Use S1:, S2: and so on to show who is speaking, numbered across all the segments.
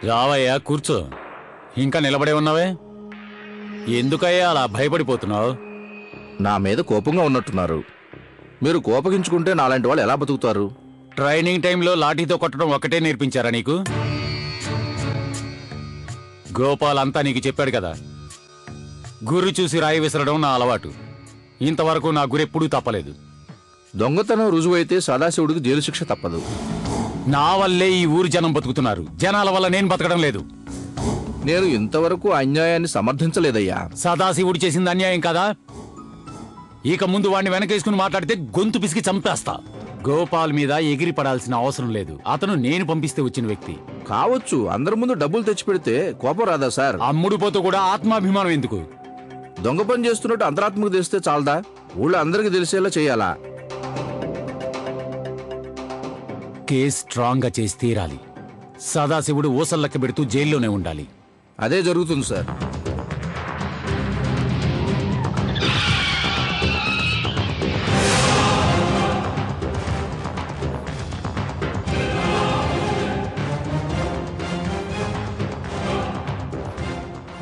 S1: రావయ్యా, కూర్చో. ఇంకా నిలబడే ఉన్నావే? ఎందుకయ్యా అలా భయపడిపోతున్నావు?
S2: నా మీద కోపంగా ఉన్నట్టున్నారు. మీరు కోపగించుకుంటే నాలాంటి వాళ్ళు ఎలా బతుకుతారు?
S1: ట్రైనింగ్ టైంలో లాఠీతో కొట్టడం ఒకటే నేర్పించారా నీకు? గోపాల్ అంతా నీకు చెప్పాడు కదా. గురి చూసి రాయి విసరడం నా అలవాటు. ఇంతవరకు నా గురెప్పుడూ తప్పలేదు.
S2: దొంగతనం రుజువైతే సదాశివుడికి జైలు శిక్ష తప్పదు.
S1: నా వల్లే ఈ ఊరు జనం బతుకుతున్నారు. జనాల వల్ల నేను బతకడం లేదు.
S2: నేను ఇంతవరకు అన్యాయాన్ని సమర్థించలేదయ్యా.
S1: సదాశివుడు చేసింది అన్యాయం కదా. ఇక ముందు వాడిని వెనకేసుకుని మాట్లాడితే గొంతు పిసికి చంపేస్తా. గోపాల్ మీద ఎగిరి పడాల్సిన అవసరం లేదు. అతను నేను పంపిస్తే వచ్చిన వ్యక్తి
S2: కావచ్చు. అందరి ముందు డబ్బులు తెచ్చిపెడితే కోపం రాదా సార్?
S1: అమ్ముడు పోతూ కూడా ఆత్మాభిమానం ఎందుకు?
S2: దొంగ పని చేస్తున్నట్టు అంతరాత్మకు తెలిస్తే చాలదా? ఊళ్ళో అందరికి తెలిసేలా చేయాలా?
S1: కేస్ స్ట్రాంగ్ గా చేసి తీరాలి. సదాశివుడు ఊసల్లెక్క పెడుతూ జైల్లోనే ఉండాలి.
S2: అదే జరుగుతుంది సార్.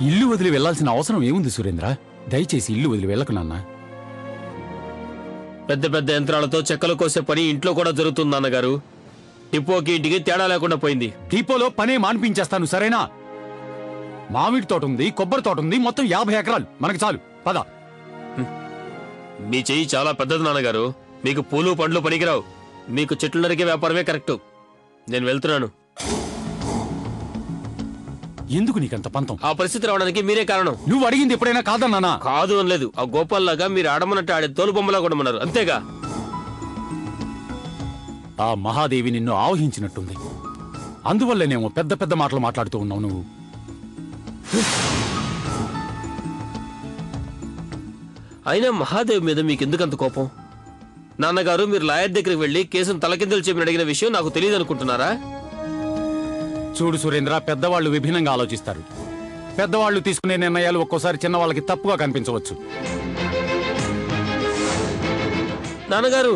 S1: ఇల్లు వదిలి వెళ్లాల్సిన అవసరం ఏముంది సురేంద్ర? దయచేసి ఇల్లు వదిలి వెళ్ళకు నాన్న.
S3: పెద్ద పెద్ద యంత్రాలతో చెక్కలు కోసే పని ఇంట్లో కూడా జరుగుతుంది నాన్నగారు. డిపోకి ఇంటికి తేడా లేకుండా పోయింది.
S1: డిపోలో పనే మాన్పించేస్తాను, సరేనా? మామిడి తోట ఉంది, కొబ్బరి తోట ఉంది, మొత్తం 50 ఎకరాలు మనకు చాలు. పద.
S3: మీ చెయ్యి చాలా పెద్దది నాన్నగారు. మీకు పూలు పండ్లు పనికిరావు. మీకు చెట్లు నరికే వ్యాపారమే కరెక్ట్. నేను వెళ్తున్నాను.
S1: ఎందుకు నీకంత పంతం?
S3: ఆ పరిస్థితి రావడానికి మీరే కారణం.
S1: నువ్వు అడిగింది ఎప్పుడైనా కాదన్నానా?
S3: కాదు అనలేదు. ఆ గోపాల్ లాగా మీరు ఆడమన్నట్టు ఆడే తోలు బొమ్మలా కూడా ఉన్నారు, అంతేగా.
S1: ఆ మహాదేవి నిన్ను ఆవహించినట్టుంది. అందువల్లనేమో పెద్ద పెద్ద మాటలు మాట్లాడుతూ ఉన్నావు నువ్వు.
S3: అయినా మహాదేవి మీద మీకెందుకంత కోపం? నాన్నగారు మీరు లాయర్ దగ్గరికి వెళ్లి కేసును తలకిందులు చెప్పి అడిగిన విషయం నాకు తెలియదు అనుకుంటున్నారా?
S1: చూడు సురేంద్ర, పెద్దవాళ్లు విభిన్నంగా ఆలోచిస్తారు. పెద్దవాళ్లు తీసుకునే నిర్ణయాలు ఒక్కోసారి చిన్నవాళ్ళకి తప్పుగా కనిపించవచ్చు.
S3: నాన్నగారు,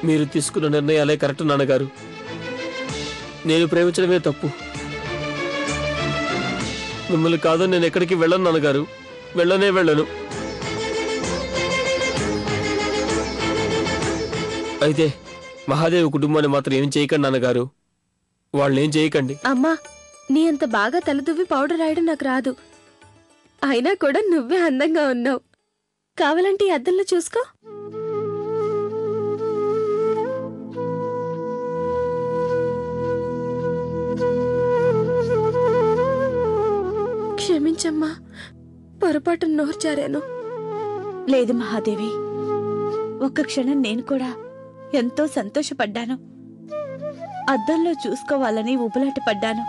S3: మీరు తీసుకున్న నిర్ణయాలే కరెక్ట్ నాన్నగారు. నేను ప్రేమించడమే తప్పు. మిమ్మల్ని కాదు నేను ఎక్కడికి వెళ్ళను నాన్నగారు. వెళ్ళను. అయితే మహాదేవి కుటుంబాన్ని మాత్రం ఏం చేయకండి నాన్నగారు. వాళ్ళేం చేయకండి.
S4: అమ్మా, నీ అంత బాగా తలదువ్వి పౌడర్ రాయడం నాకు రాదు. అయినా కూడా నువ్వే అందంగా ఉన్నావు. కావాలంటే ఈ అద్దంలో చూసుకో. క్షమించమ్మా, పొరపాటు నోరు జారాను.
S5: లేదు మహాదేవి, ఒక్క క్షణం నేను కూడా ఎంతో సంతోషపడ్డాను. అద్దంలో చూసుకోవాలని ఊబలాట పడ్డాను.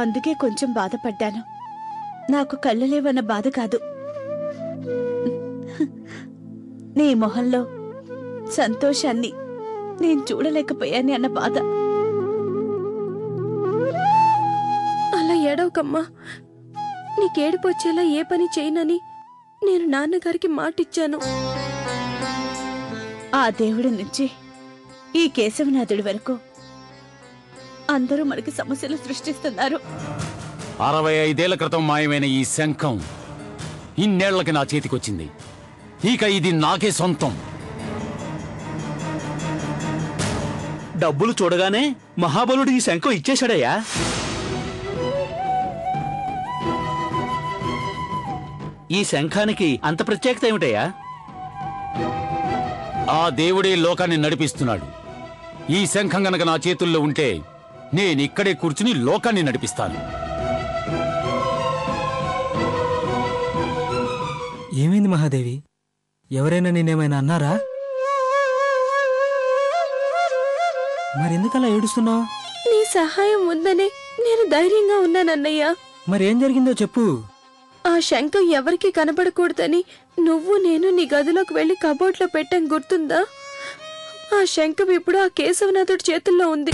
S5: అందుకే కొంచెం బాధపడ్డాను. నాకు కళ్ళు లేవన్న బాధ కాదు, నీ మొహంలో సంతోషాన్ని నేను చూడలేకపోయాను అన్న బాధ.
S4: అలా ఏడవకమ్మా. నీకేడిపోచ్చేలా ఏ పని చేయనని నేను నాన్నగారికి మాటిచ్చాను.
S5: ఆ దేవుడి నుంచి ఈ కేశవనాథుడి వరకు అందరూ మనకి సమస్యలు సృష్టిస్తున్నారు.
S1: 65 ఏళ్ల క్రితం మాయమైన ఈ శంఖం ఇన్నేళ్లకి నా చేతికొచ్చింది. ఇక ఇది నాకే సొంతం.
S6: డబ్బులు చూడగానే మహాబలుడు ఈ శంఖం ఇచ్చేశాడయ్యా. ఈ శంఖానికి అంత ప్రత్యేకత ఏమిటయ్యా?
S1: ఆ దేవుడే లోకాన్ని నడిపిస్తున్నాడు. ఈ శంఖం గనక నా చేతుల్లో ఉంటే నేనిక్కడే కూర్చుని లోకాన్ని నడిపిస్తాను.
S7: ఏమైంది మహాదేవి? ఎవరైనా నేనేమైనా అన్నారా? మరెందుకలా ఏడుస్తున్నావు?
S4: నీ సహాయం ఉందనే నేను ధైర్యంగా ఉన్నానన్నయ్యా.
S7: మరేం జరిగిందో చెప్పు.
S4: ఆ శంఖం ఎవరికి కనబడకూడదని నువ్వు నేను నీ గదిలోకి వెళ్లి కబోర్డ్లో పెట్టాం, గుర్తుందా? ఆ శంఖం ఇప్పుడు ఆ కేశవనాథుడి చేతుల్లో ఉంది.